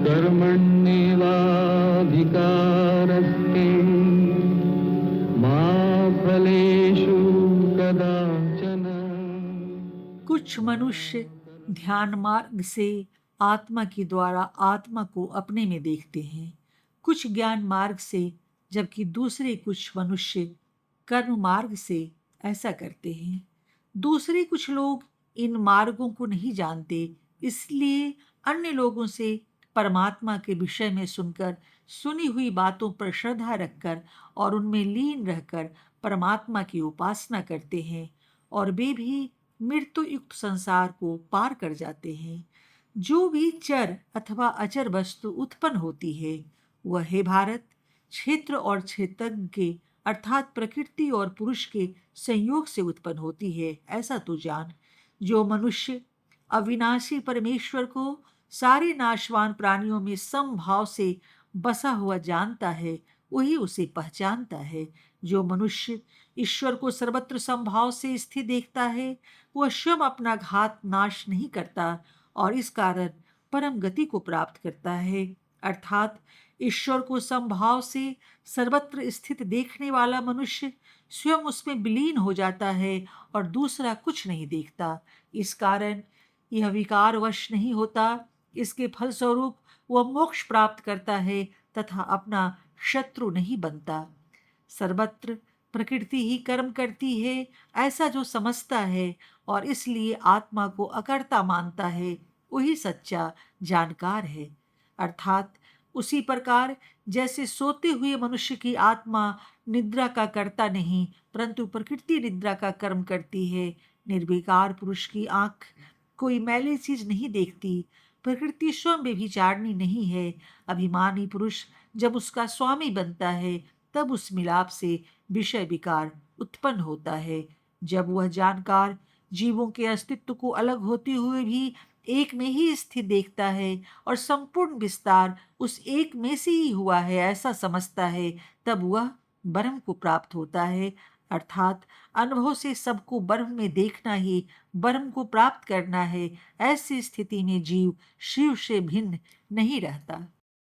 कर्मण्येवाधिकारस्ते मा फलेषु कदाचन। कुछ मनुष्य ध्यान मार्ग से आत्मा के द्वारा आत्मा को अपने में देखते हैं, कुछ ज्ञान मार्ग से, जबकि दूसरे कुछ मनुष्य कर्म मार्ग से ऐसा करते हैं। दूसरे कुछ लोग इन मार्गों को नहीं जानते, इसलिए अन्य लोगों से परमात्मा के विषय में सुनकर सुनी हुई बातों पर श्रद्धा रखकर और उनमें लीन रहकर परमात्मा की उपासना करते हैं, और वे भी मृत्यु युक्त संसार को पार कर जाते हैं। जो भी चर अथवा अचर वस्तु उत्पन्न होती है, वह हे भारत, क्षेत्र और क्षेत्रज्ञ के अर्थात प्रकृति और पुरुष के संयोग से उत्पन्न होती है, ऐसा तू जान। जो मनुष्य अविनाशी परमेश्वर को सारे नाशवान प्राणियों में समभाव से बसा हुआ जानता है, वही उसे पहचानता है। जो मनुष्य ईश्वर को सर्वत्र समभाव से स्थित देखता है, वह स्वयं अपना घात नाश नहीं करता और इस कारण परम गति को प्राप्त करता है। अर्थात ईश्वर को समभाव से सर्वत्र स्थित देखने वाला मनुष्य स्वयं उसमें विलीन हो जाता है और दूसरा कुछ नहीं देखता। इस कारण यह विकारवश नहीं होता। इसके फलस्वरूप वह मोक्ष प्राप्त करता है तथा अपना शत्रु नहीं बनता। सर्वत्र प्रकृति ही कर्म करती है, ऐसा जो समझता है और इसलिए आत्मा को अकर्ता मानता है, वही सच्चा जानकार है। अर्थात उसी प्रकार जैसे सोते हुए मनुष्य की आत्मा निद्रा का कर्ता नहीं, परंतु प्रकृति निद्रा का कर्म करती है। निर्विकार पुरुष की आंख कोई मैली चीज नहीं देखती। प्रकृति स्वयं व्यभिचारिणी नहीं है। अभिमानी पुरुष जब उसका स्वामी बनता है, तब उस मिलाप से विषय विकार उत्पन्न होता है। जब वह जानकार जीवों के अस्तित्व को अलग होते हुए भी एक में ही स्थित देखता है और संपूर्ण विस्तार उस एक में से ही हुआ है, ऐसा समझता है, तब वह ब्रह्म को प्राप्त होता है। अर्थात अनुभव से सबको ब्रह्म में देखना ही ब्रह्म को प्राप्त करना है। ऐसी स्थिति में जीव शिव से भिन्न नहीं रहता।